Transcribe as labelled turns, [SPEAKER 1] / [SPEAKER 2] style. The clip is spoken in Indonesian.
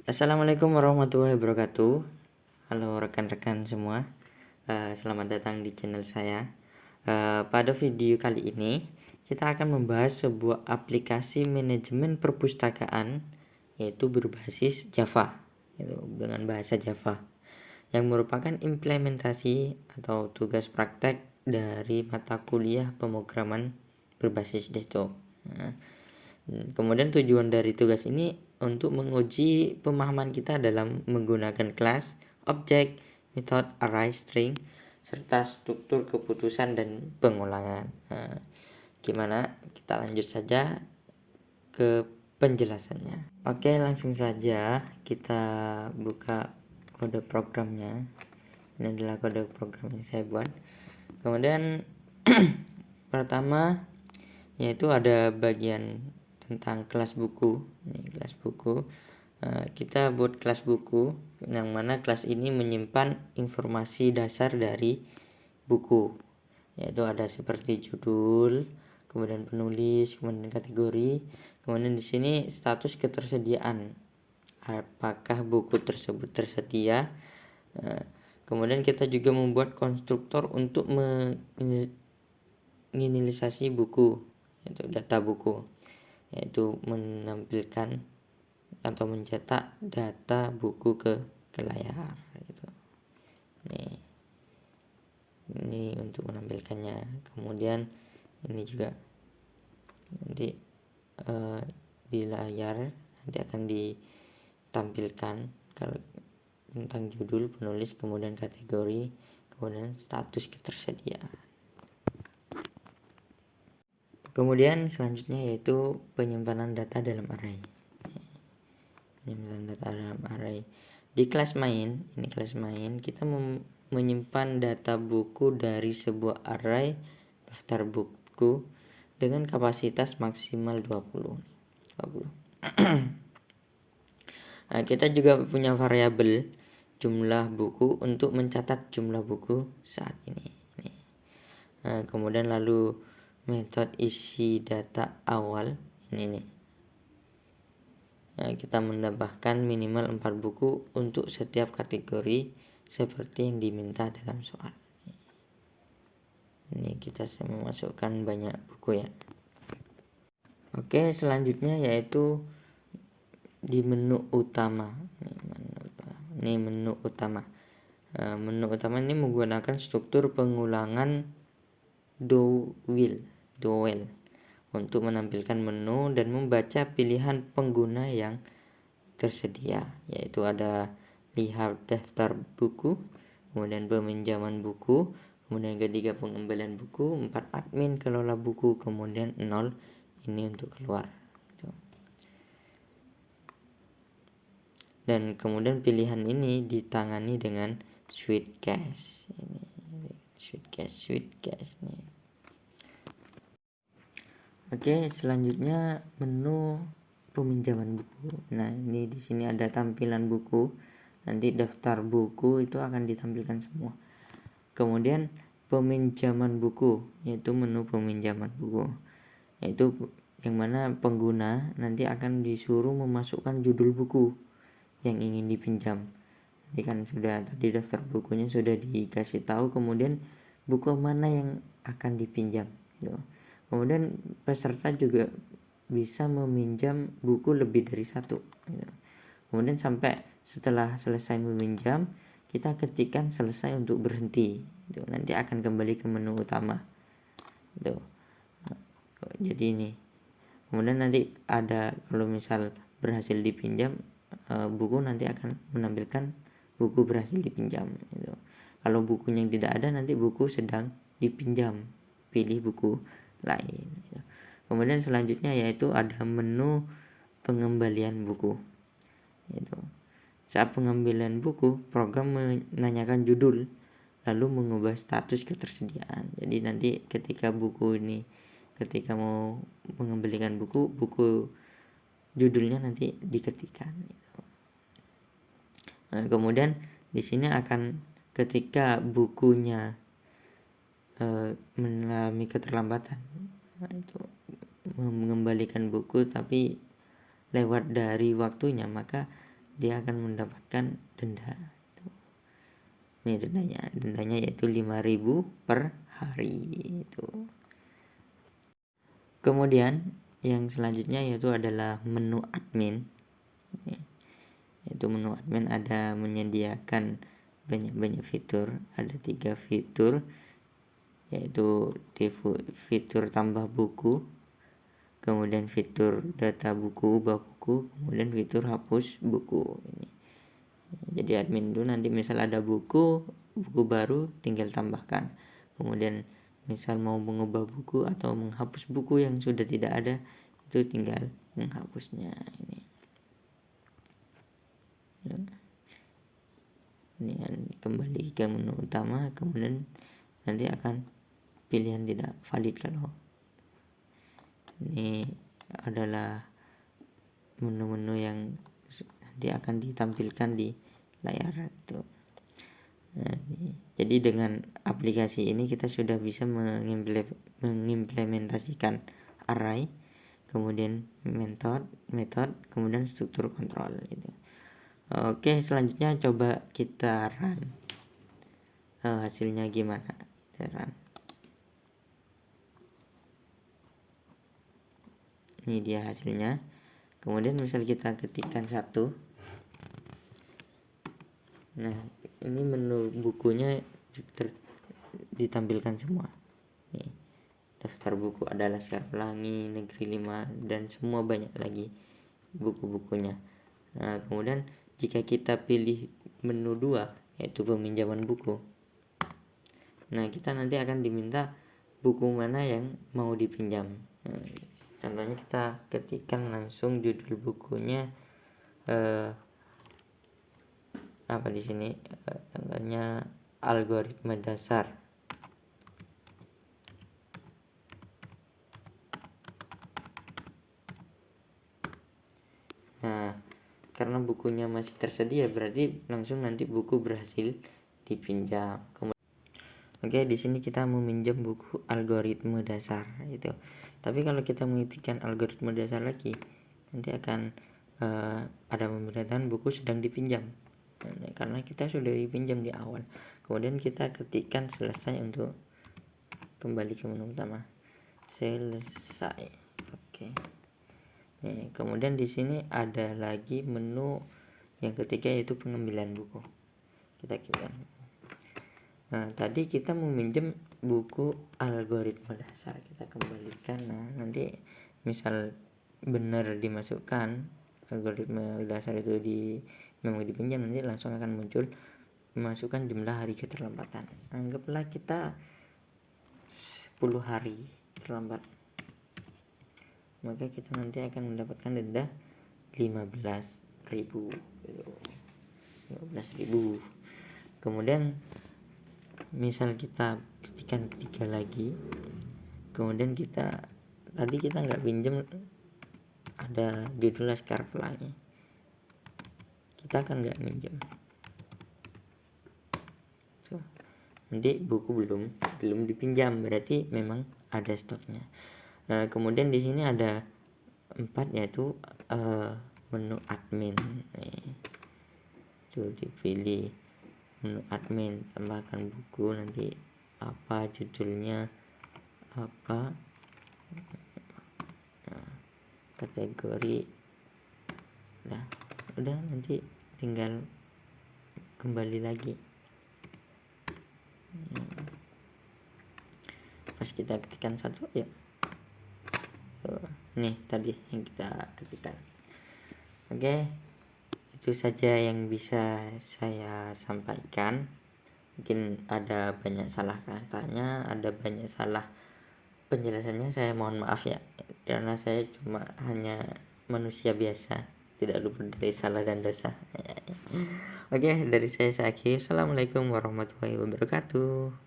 [SPEAKER 1] Assalamualaikum warahmatullahi wabarakatuh. Halo rekan-rekan semua, selamat datang di channel saya. Pada video kali ini kita akan membahas sebuah aplikasi manajemen perpustakaan, yaitu berbasis Java, yaitu dengan bahasa Java, yang merupakan implementasi atau tugas praktek dari mata kuliah pemrograman berbasis desktop. Kemudian tujuan dari tugas ini untuk menguji pemahaman kita dalam menggunakan kelas, objek, metode, array, string, serta struktur keputusan dan pengulangan. Gimana? Kita lanjut saja ke penjelasannya. Oke, langsung saja kita buka kode programnya. Ini adalah kode program yang saya buat. Kemudian pertama yaitu ada bagian tentang kelas buku. Ini kelas buku. Kita buat kelas buku yang mana kelas ini menyimpan informasi dasar dari buku, yaitu ada seperti judul, kemudian penulis, kemudian kategori, kemudian di sini status ketersediaan, apakah buku tersebut tersedia. Kemudian kita juga membuat konstruktor untuk menginisialisasi buku, yaitu data buku, yaitu menampilkan atau mencetak data buku ke layar gitu. Ini untuk menampilkannya. Kemudian ini juga nanti di layar nanti akan ditampilkan kalau tentang judul, penulis, kemudian kategori, kemudian status ketersediaan. Kemudian selanjutnya yaitu penyimpanan data dalam array. Penyimpanan data dalam array. Di kelas main, ini kelas main, kita menyimpan data buku dari sebuah array daftar buku dengan kapasitas maksimal 20. Nah, kita juga punya variabel jumlah buku untuk mencatat jumlah buku saat ini. Nah, kemudian lalu metode isi data awal ini nih. Nah, kita menambahkan minimal 4 buku untuk setiap kategori seperti yang diminta dalam soal. Ini kita memasukkan banyak buku ya. Oke, selanjutnya yaitu di menu utama. Ini menu utama. Menu utama ini menggunakan struktur pengulangan dowel untuk menampilkan menu dan membaca pilihan pengguna yang tersedia, yaitu ada lihat daftar buku, kemudian peminjaman buku, kemudian ketiga pengembalian buku, 4 admin kelola buku, kemudian 0 ini untuk keluar. Dan kemudian pilihan ini ditangani dengan switch cache. Ini switch cache nih. Oke, selanjutnya menu peminjaman buku. Nah, ini di sini ada tampilan buku. Nanti daftar buku itu akan ditampilkan semua. Kemudian peminjaman buku, yaitu menu peminjaman buku. Yaitu yang mana pengguna nanti akan disuruh memasukkan judul buku yang ingin dipinjam. Jadi kan sudah tadi daftar bukunya sudah dikasih tahu, kemudian buku mana yang akan dipinjam gitu. Kemudian peserta juga bisa meminjam buku lebih dari satu gitu. Kemudian sampai setelah selesai meminjam, kita ketikkan selesai untuk berhenti gitu. Nanti akan kembali ke menu utama gitu. Jadi ini kemudian nanti ada kalau misal berhasil dipinjam, buku nanti akan menampilkan buku berhasil dipinjam gitu. Kalau bukunya yang tidak ada, nanti buku sedang dipinjam, pilih buku lain gitu. Kemudian selanjutnya yaitu ada menu pengembalian buku gitu. Saat pengambilan buku, program menanyakan judul lalu mengubah status ketersediaan. Jadi nanti ketika mau mengembalikan buku judulnya nanti diketikkan gitu. Nah, kemudian di sini akan ketika bukunya mengalami keterlambatan, itu mengembalikan buku tapi lewat dari waktunya, maka dia akan mendapatkan denda. Ini dendanya yaitu 5.000 per hari itu. Kemudian yang selanjutnya yaitu adalah menu admin. Yaitu menu admin ada menyediakan banyak fitur, ada 3 fitur, yaitu fitur tambah buku, kemudian fitur data buku, ubah buku, kemudian fitur hapus buku. Ini jadi admin itu nanti misal ada buku baru tinggal tambahkan, kemudian misal mau mengubah buku atau menghapus buku yang sudah tidak ada itu tinggal menghapusnya. Ini kembali ke menu utama, kemudian nanti akan pilihan tidak valid kalau ini adalah menu-menu yang nanti akan ditampilkan di layar itu. Jadi dengan aplikasi ini kita sudah bisa mengimplementasikan array, kemudian metode, kemudian struktur kontrol gitu. Oke, selanjutnya coba kita run. Hasilnya gimana? Kita run. Ini dia hasilnya. Kemudian misal kita ketikkan 1. Nah, ini menu bukunya ditampilkan semua. Nih, daftar buku ada Laskar Pelangi, Negeri 5, dan semua banyak lagi buku-bukunya. Nah, kemudian jika kita pilih menu 2 yaitu peminjaman buku, nah kita nanti akan diminta buku mana yang mau dipinjam. Contohnya kita ketikkan langsung judul bukunya apa di sini, contohnya algoritma dasar. Nah, karena bukunya masih tersedia berarti langsung nanti buku berhasil dipinjam. Oke, di sini kita meminjam buku algoritma dasar itu. Tapi kalau kita mengetikkan algoritma dasar lagi, nanti akan ada pemberitahuan buku sedang dipinjam. Karena kita sudah dipinjam di awal. Kemudian kita ketikkan selesai untuk kembali ke menu utama. Selesai. Oke. Nih, kemudian di sini ada lagi menu yang ketiga yaitu pengambilan buku. Kita klik. Nah, tadi kita meminjam buku algoritma dasar, kita kembalikan. Nah, nanti misal benar dimasukkan algoritma dasar itu memang dipinjam, nanti langsung akan muncul memasukkan jumlah hari keterlambatan. Anggaplah kita 10 hari terlambat, maka kita nanti akan mendapatkan denda 15.000. Kemudian misal kita ketikkan 3 lagi, kemudian kita nggak pinjam, ada judul Laskar Pelangi, kita akan nggak minjem. Nanti buku belum dipinjam, berarti memang ada stoknya. Kemudian di sini ada 4 yaitu menu admin. Tuh dipilih menu admin, tambahkan buku, nanti apa judulnya, apa kategori. Nah, udah nanti tinggal kembali lagi. Pas kita ketikkan 1 ya. Nih tadi yang kita ketikkan. Oke, itu saja yang bisa saya sampaikan. Mungkin ada banyak salah katanya, ada banyak salah penjelasannya, saya mohon maaf ya, karena saya cuma hanya manusia biasa, tidak luput dari salah dan dosa. Oke, dari saya Saki. Assalamualaikum warahmatullahi wabarakatuh.